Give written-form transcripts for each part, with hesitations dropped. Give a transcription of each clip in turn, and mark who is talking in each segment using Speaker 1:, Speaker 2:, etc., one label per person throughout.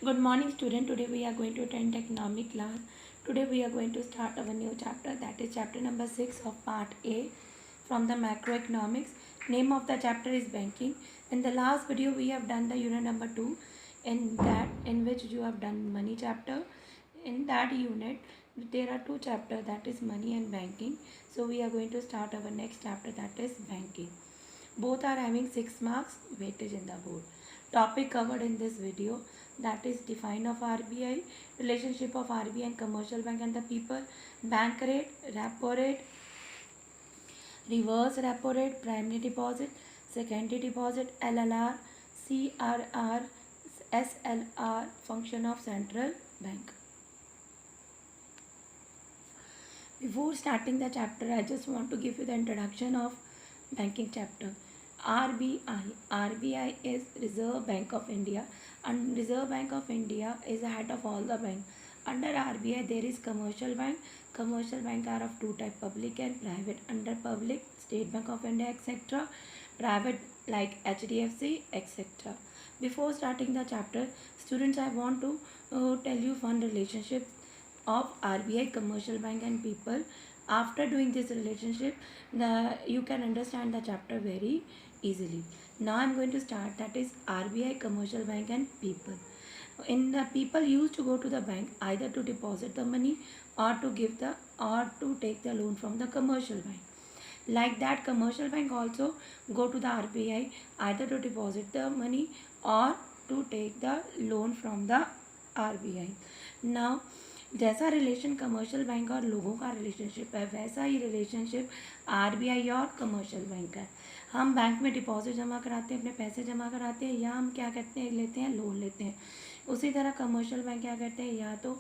Speaker 1: Good morning student. Today we are going to attend economic class. Today we are going to start our new chapter, that is chapter number 6 of part A from the macroeconomics. Name of the chapter is banking. In the last video we have done the unit number 2 in which you have done money chapter. In that unit there are two chapters, that is money and banking. So we are going to start our next chapter, that is banking. Both are having 6 marks weightage in the board. Topic covered in this video, that is define of RBI, relationship of RBI and commercial bank and the people, bank rate, repo rate, reverse repo rate, primary deposit, secondary deposit, LLR, CRR, SLR, function of central bank. Before starting the chapter, I just want to give you the introduction of banking chapter. RBI is Reserve Bank of India, and Reserve Bank of India is the head of all the bank. Under RBI there is commercial bank. Commercial bank are of two type, public and private. Under public, State Bank of India etc. Private like HDFC etc. Before starting the chapter, students, I want to tell you one relationship of RBI, commercial bank and people. After doing this relationship, you can understand the chapter very easily. Now I am going to start, that is RBI, commercial bank and people. In the people used to go to the bank either to deposit the money or to take the loan from the commercial bank. Like that, commercial bank also go to the RBI either to deposit the money or to take the loan from the RBI. Now जैसा relation commercial bank और लोगों का relationship है, वैसा ही relationship RBI और commercial bank का है. हम बैंक में डिपॉजिट जमा कराते हैं, अपने पैसे जमा कराते हैं, या हम क्या करते हैं, लेते हैं, लोन लेते हैं. उसी तरह कमर्शियल बैंक क्या करते हैं, या तो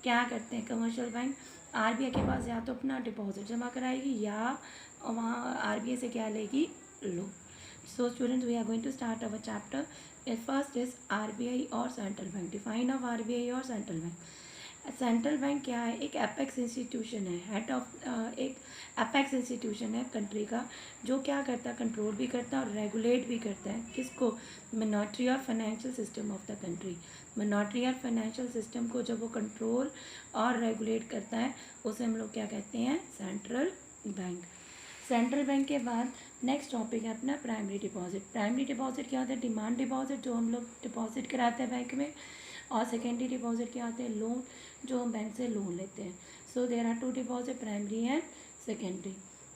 Speaker 1: क्या करते हैं कमर्शियल बैंक आरबीआई के पास या तो अपना डिपॉजिट जमा कराएगी या वहाँ आरबीआई से क्या लेगी, loan. So students, we are going to start our chapter. First is RBI और central bank. Define of RBI और सेंट्रल बैंक. सेंट्रल बैंक क्या है, एक एपेक्स इंस्टीट्यूशन है, हेड ऑफ एक एपेक्स इंस्टीट्यूशन है कंट्री का, जो क्या करता है, कंट्रोल भी करता है और रेगुलेट भी करता है. किसको, मॉनेटरी और financial system of the country. Monetary और फाइनेंशियल सिस्टम को जब वो कंट्रोल और रेगुलेट करता है, उसे हम लोग क्या कहते हैं, सेंट्रल बैंक. सेंट्रल बैंक के बाद नेक्स्ट टॉपिक है अपना प्राइमरी डिपॉजिट. प्राइमरी डिपॉजिट क्या होता है, डिमांड डिपॉजिट, जो हम लोग डिपॉजिट कराते हैं बैंक में. और सेकेंडरी डिपॉजिट क्या होते हैं, लोन, जो हम बैंक से लोन लेते हैं. So there are two deposit, primary and secondary.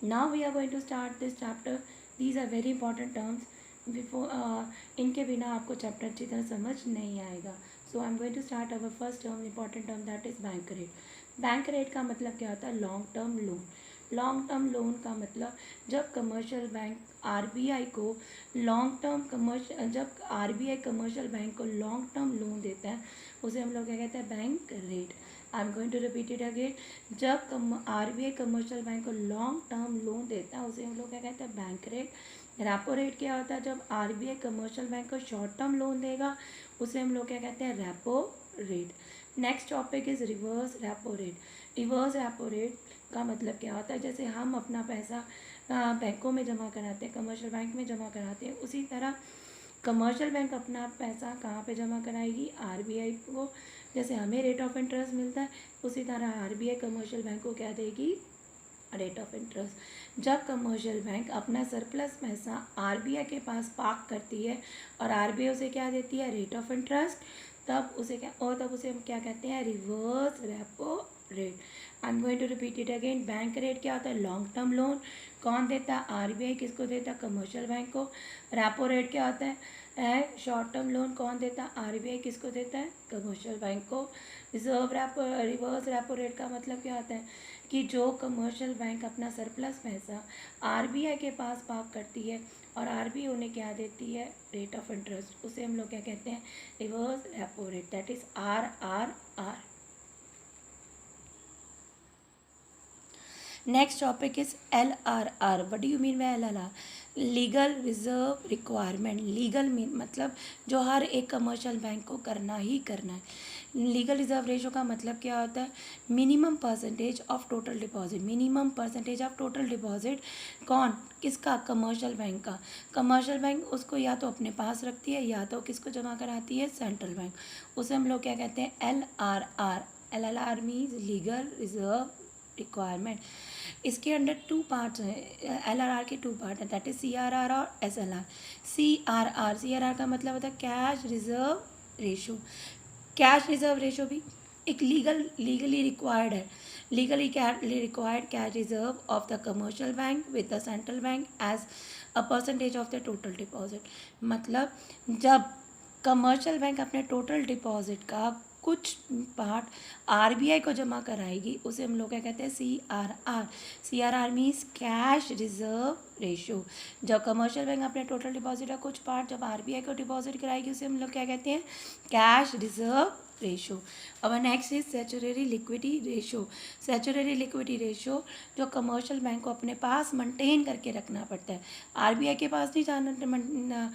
Speaker 1: Now we are going to start this chapter. These are very important terms. Before इनके बिना आपको चैप्टर अच्छी तरह समझ नहीं आएगा. So I am going to start our first term, important term, that is bank rate. Bank rate का मतलब क्या होता है, long term loan. Long term loan का मतलब जब कमर्शियल बैंक आरबीआई को लॉन्ग टर्म जब आरबीआई कमर्शियल बैंक को लॉन्ग टर्म लोन देता है, उसे हम लोग क्या कहते हैं, bank rate. I am going to repeat it again. जब आरबीआई कमर्शियल बैंक को लॉन्ग टर्म लोन देता है, उसे हम लोग क्या कहते हैं, बैंक रेट. रेपो रेट क्या होता है, जब आरबीआई कमर्शियल बैंक को शॉर्ट टर्म लोन देगा, उसे हम लोग क्या कहते हैं, repo rate. Next topic is reverse repo rate. Reverse repo rate का मतलब क्या होता है, जैसे हम अपना पैसा बैंकों में जमा कराते हैं, कमर्शियल बैंक में जमा कराते हैं, उसी तरह कमर्शियल बैंक अपना पैसा कहाँ पे जमा कराएगी, आरबीआई को. जैसे हमें रेट ऑफ इंटरेस्ट मिलता है, उसी तरह आरबीआई कमर्शियल बैंक को क्या देगी, रेट ऑफ इंटरेस्ट. जब कमर्शियल बैंक अपना सरप्लस पैसा आरबीआई के पास पार्क करती है और आरबीआई उसे क्या देती है, रेट ऑफ इंटरेस्ट, तब उसे हम क्या कहते हैं, reverse repo rate. I am going to repeat it again. Bank rate क्या होता है, लॉन्ग टर्म लोन. कौन देता है, आरबीआई. किसको देता है, कमर्शियल बैंक को. रेपो रेट क्या होता है, शॉर्ट टर्म लोन. कौन देता है, आरबीआई. किसको देता है, कमर्शियल बैंक को. रिवर्स रेपो रेट का मतलब क्या होता है, कि जो कमर्शियल बैंक अपना सरप्लस पैसा आरबीआई के पास पार्क करती है और आरबीआई उन्हें क्या देती है, रेट ऑफ इंटरेस्ट, उसे हम लोग क्या कहते हैं, reverse repo rate, that is RRR. Next topic is LRR. What do you mean by LRR? Legal reserve requirement. Legal mean मतलब जो हर एक कमर्शियल बैंक को करना ही करना है. लीगल रिजर्व रेशो का मतलब क्या होता है? Minimum percentage of total deposit. Minimum percentage of total deposit कौन? किसका? कमर्शियल बैंक का. कमर्शियल बैंक उसको या तो अपने पास रखती है या तो किसको जमा कराती है? Central bank. उसे हम लोग क्या कहते हैं? LRR. LRR means legal reserve requirement. इसके अंडर टू पार्ट्स हैं. LRR के टू पार्ट हैं, दैट इज CRR और SLR. CRR का मतलब होता है cash reserve ratio. Cash reserve ratio भी एक लीगली रिक्वायर्ड है. Legally required cash reserve of the commercial bank with the central bank as a percentage of the total deposit. मतलब जब कमर्शियल बैंक अपने टोटल डिपॉजिट का कुछ part RBI को जमा कराएगी उसे हम लोग क्या कहते हैं? CRR. CRR means cash reserve ratio. जब कमर्शियल बैंक अपने टोटल डिपॉजिट का कुछ पार्ट जब RBI को डिपॉजिट कराएगी उसे हम लोग क्या कहते हैं? Cash reserve ratio. अब next is statutory liquidity ratio. Statutory liquidity ratio जो कमर्शियल बैंक को अपने पास मेंटेन करके रखना पड़ता है. RBI के पास नहीं जाना,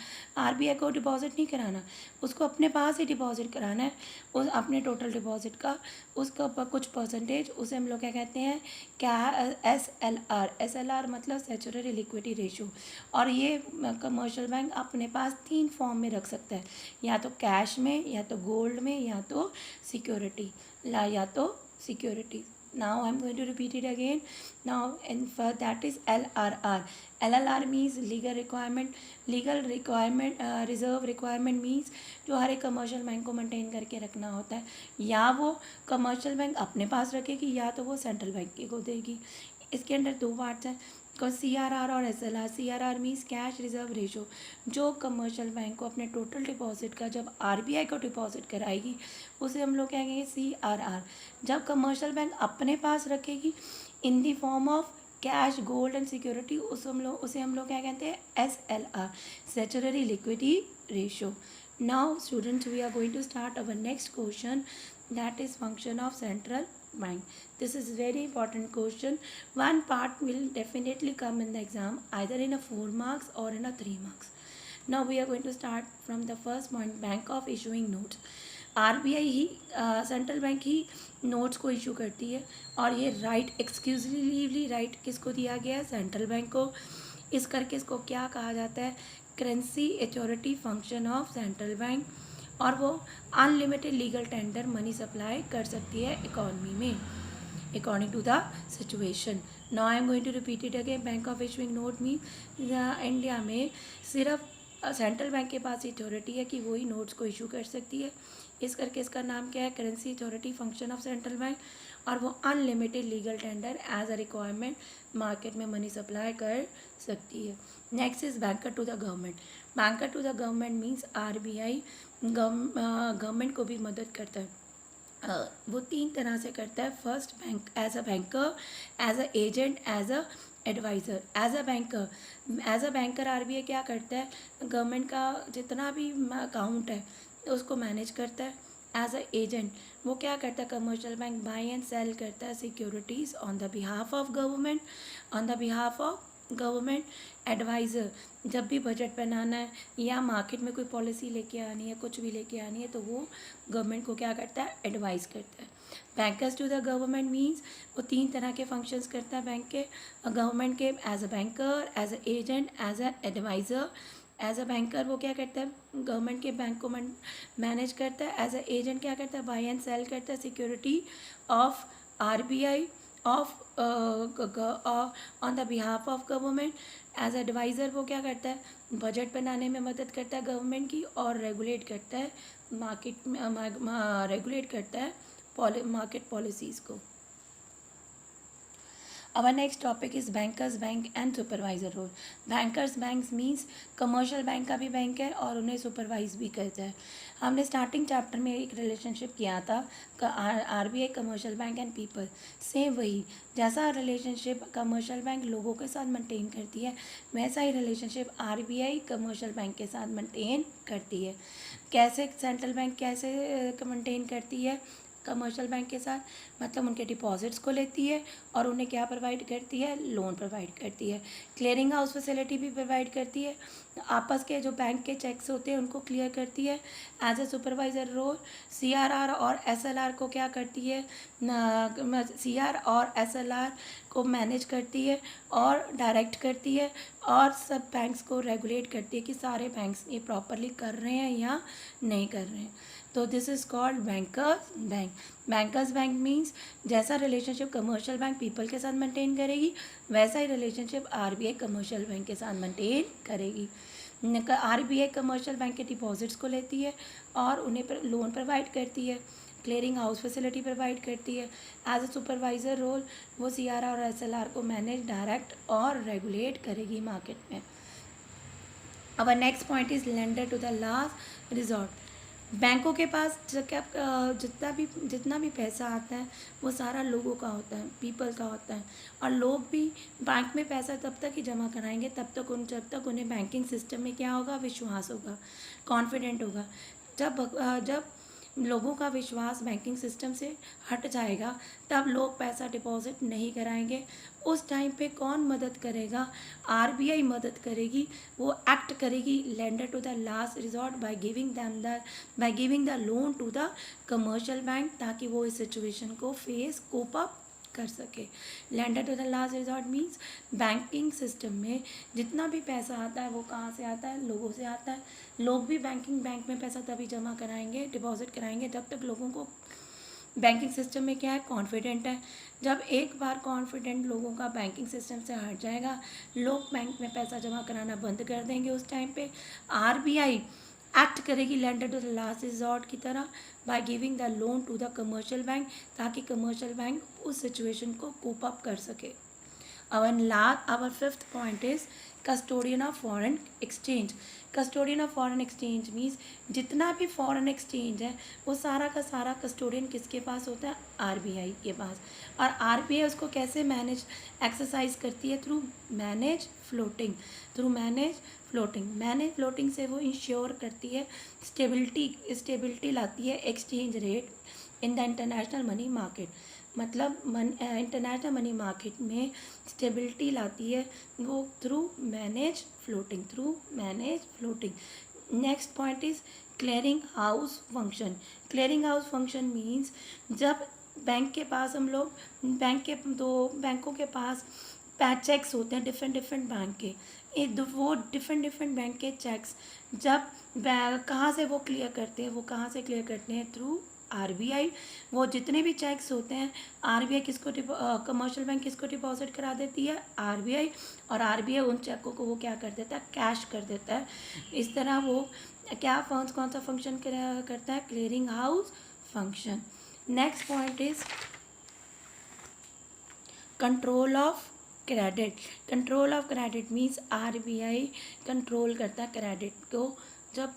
Speaker 1: RBI को डिपॉजिट नहीं कराना, उसको अपने पास ही डिपॉजिट कराना है. उस अपने टोटल डिपॉजिट का उसका कुछ परसेंटेज उसे हम लोग क्या कहते हैं? क्या? SLR. SLR मतलब स्टैट्यूटरी लिक्विडिटी रेशो. और ये कमर्शियल बैंक अपने पास 3 फॉर्म में रख सकता है, या तो कैश में, या तो गोल्ड में, या तो security. Now I'm going to repeat it again. Now and for that is LRR. LRR means legal requirement. Reserve requirement means जो हर एक कमर्शियल बैंक को मेंटेन करके रखना होता है, या वो कमर्शियल बैंक अपने पास रखेगी या तो वो सेंट्रल बैंक को देगी. इसके अंदर दो पार्ट्स हैं, CRR और SLR. CRR means cash reserve ratio. जो कमर्शियल बैंक को अपने टोटल डिपॉजिट का जब RBI को डिपॉजिट कराएगी उसे हम लोग क्या कहेंगे? CRR. जब कमर्शियल बैंक अपने पास रखेगी in the form of cash, gold and security उसे हम लोग क्या कहते हैं? SLR. Statutory liquidity ratio. Now students we are going to start our next question, that is function of central bank. This is very important question. One part will definitely come in the exam either in a 4 marks or in a 3 marks. Now we are going to start from the first point, bank of issuing notes. RBI he central bank he notes को issue करती है और ये right exclusively right किसको दिया गया है? Central bank को. इस करके इसको क्या कहा जाता है? Currency authority function of central bank. और वो unlimited legal tender money supply कर सकती है इकॉनमी में according to the situation. Now I am going to repeat it again. Bank of issuing note mean India में सिर्फ सेंट्रल बैंक के पास authority है कि वही नोट्स को इशू कर सकती है. इस करके इसका नाम क्या है? Currency authority function of central bank. और वो unlimited legal tender as a requirement market में मनी सप्लाई कर सकती है. Next is banker to the government. Banker to the government means RBI government को भी मदद करता है. वो 3 तरह से करता है. First, bank as a banker, as a agent, as a adviser. As a banker RBI क्या करता है? गवर्नमेंट का जितना भी अकाउंट है उसको मैनेज करता है. एज अ एजेंट वो क्या करता है? Commercial bank buy and sell करता है securities on the behalf of government. Adviser जब भी बजट बनाना है या मार्केट में कोई पॉलिसी लेके आनी है, कुछ भी लेके आनी है, तो वो गवर्नमेंट को क्या करता है? एडवाइस करता है. Bankers to the government means वो 3 तरह के फंक्शंस करता है बैंक के गवर्नमेंट के. As a banker, as a agent, as a adviser. As a banker वो क्या करता है? गवर्नमेंट के बैंक को मैनेज करता है. एज अ एजेंट क्या करता है? बाय एंड सेल करता है security of RBI of on the behalf of government. As adviser वो क्या करता है? बजट बनाने में मदद करता है गवर्नमेंट की और रेगुलेट करता है मार्केट पॉलिसीज़ को. Our next topic is bankers bank and supervisor role. Bankers banks means commercial bank का भी बैंक है और उन्हें सुपरवाइज भी करता है. हमने स्टार्टिंग चैप्टर में एक रिलेशनशिप किया था RBI commercial bank and people. Same वही जैसा रिलेशनशिप कमर्शियल बैंक लोगों के साथ मेंटेन करती है वैसा ही रिलेशनशिप RBI कमर्शियल बैंक के साथ मेंटेन करती है. कैसे सेंट्रल बैंक कैसे मेंटेन करती है? कमर्शियल बैंक के साथ, मतलब उनके डिपॉजिट्स को लेती है और उन्हें क्या प्रोवाइड करती है, लोन प्रोवाइड करती है। क्लियरिंग हाउस फैसिलिटी भी प्रोवाइड करती है, आपस के जो बैंक के चेक्स होते हैं उनको क्लियर करती है। As a supervisor role CRR और एसएलआर को क्या करती है, सीआर और एसएलआर को मैनेज करती है और डायरेक्ट करती है और सब बैंक्स को रेगुलेट करती है कि सारे बैंक्स ये प्रॉपरली कर रहे हैं या नहीं कर रहे हैं। तो this is called bankers bank. Bankers bank means जैसा रिलेशनशिप कमर्शियल बैंक पीपल के साथ मेंटेन करेगी वैसा ही रिलेशनशिप आरबीआई कमर्शियल बैंक के साथ मेंटेन करेगी। आरबीआई कमर्शियल बैंक के डिपॉजिट्स को लेती है और उन्हें लोन प्रोवाइड करती है, क्लियरिंग हाउस फैसिलिटी प्रोवाइड करती है। एज अ सुपरवाइजर रोल वो सीआरआर और एसएलआर को मैनेज, डायरेक्ट और रेगुलेट करेगी मार्केट में। Our next point is lender to the last resort. बैंकों के पास जितना भी पैसा आता है वो सारा लोगों का होता है, पीपल का होता है, और लोग भी बैंक में पैसा तब तक ही जमा कराएंगे जब तक उन्हें बैंकिंग सिस्टम में क्या होगा, विश्वास होगा, कॉन्फिडेंट होगा। जब लोगों का विश्वास बैंकिंग सिस्टम से हट जाएगा तब लोग पैसा डिपॉजिट नहीं कराएंगे। उस टाइम पे कौन मदद करेगा, आरबीआई मदद करेगी, वो एक्ट करेगी lender to the last resort by giving the loan to the commercial bank, ताकि वो इस सिचुएशन को कोप अप कर सके। Lender to the last resort means banking system में जितना भी पैसा आता है वो कहाँ से आता है, लोगों से आता है। लोग भी बैंक में पैसा तभी जमा कराएंगे, डिपॉजिट कराएंगे जब तक लोगों को बैंकिंग सिस्टम में क्या है, कॉन्फिडेंट है। जब एक बार कॉन्फिडेंट लोगों का बैंकिंग सिस्टम से हट जाएगा, लोग बैंक में पैसा जमा कराना बंद कर देंगे। उस टाइम पे आरबीआई एक्ट करेगी lender to the last resort की तरह by giving the loan to the commercial bank, ताकि कमर्शियल बैंक उस सिचुएशन को कोप अप कर सके। Our fifth point is custodian of foreign exchange. Custodian of foreign exchange means जितना भी foreign exchange है वो सारा का सारा कस्टोडियन किसके पास होता है, आरबीआई के पास। और आरबीआई उसको कैसे एक्सरसाइज करती है, थ्रू मैनेज फ्लोटिंग से वो इंश्योर करती है, स्टेबिलिटी लाती है exchange rate in the international money market. मतलब इंटरनेशनल मनी मार्केट में स्टेबिलिटी लाती है वो through manage floating. Next point is clearing house function means जब बैंक के पास बैंकों के पास चेक्स होते हैं डिफरेंट बैंक के, वो डिफरेंट बैंक के चेक्स जब कहाँ से क्लियर करते हैं थ्रू आरबीआई। वो जितने भी चेक्स होते हैं आरबीआई कमर्शियल बैंक किसको डिपॉजिट करा देती है, आरबीआई, और आरबीआई उन चेकों को वो क्या कर देता है, कैश कर देता है। इस तरह वो कौन सा फंक्शन करता है, clearing house function. Next point is control of credit means RBI control करता है क्रेडिट को जब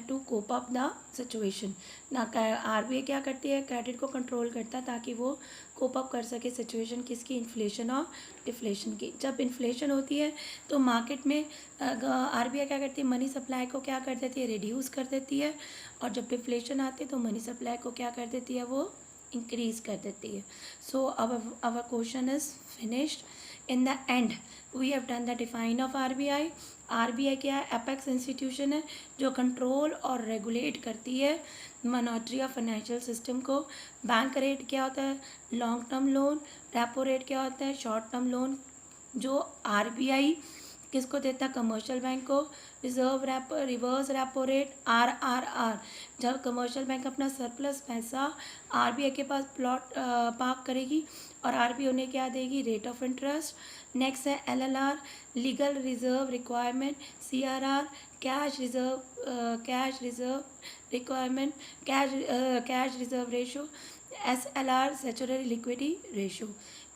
Speaker 1: to cope up the situation. RBI क्या करती है, क्रेडिट को कंट्रोल करता है ताकि वो कोप अप कर सके सिचुएशन किसकी, इन्फ्लेशन और डिफ्लेशन की। जब इन्फ्लेशन होती है तो मार्केट में आरबीआई क्या करती है, मनी सप्लाई को क्या कर देती है, रिड्यूस कर देती है, और जब डिफ्लेशन आती है तो मनी सप्लाई को क्या कर देती है, वो इंक्रीज कर देती है। So our question is finished. In the end we have done the define of RBI. RBI क्या है, एपेक्स इंस्टीट्यूशन है जो कंट्रोल और रेगुलेट करती है मॉनेटरी और फाइनेंशियल सिस्टम को। बैंक रेट क्या होता है, long term loan. Repo rate क्या होता है, शॉर्ट टर्म लोन, जो आरबीआई किसको देता है, कमर्शियल बैंक को। रिवर्स रेपो रेट आरआरआर, जब कमर्शियल बैंक अपना सरप्लस पैसा आरबीआई के पास पार्क करेगी और आरबीआई उन्हें क्या देगी, रेट ऑफ इंटरेस्ट। नेक्स्ट है LLR, legal reserve requirement. CRR, cash reserve requirement, cash reserve ratio. SLR, statutory liquidity ratio.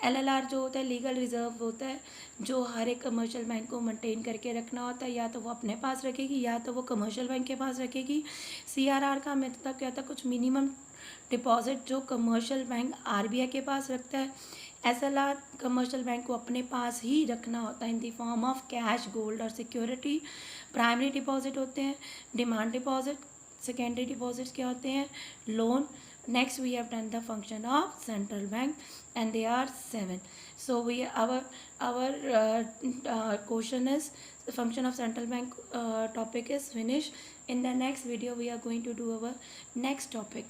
Speaker 1: LLR जो होता है लीगल रिजर्व होता है जो हर एक कमर्शियल बैंक को मेंटेन करके रखना होता है, या तो वो अपने पास रखेगी या तो वो कमर्शियल बैंक के पास रखेगी। सीआरआर का मतलब क्या होता है, कुछ मिनिमम डिपॉजिट जो कमर्शियल बैंक आरबीआई के पास रखता है। एसएलआर कमर्शियल बैंक को अपने पास ही रखना होता है इन the form of cash, gold और सिक्योरिटी। प्राइमरी डिपॉजिट होते हैं डिमांड डिपॉजिट। सेकेंडरी डिपॉजिट्स क्या होते हैं, loan. Next we have done the function of central bank, and they are 7. So we our question is the function of central bank topic is finished. In the next video we are going to do our next topic.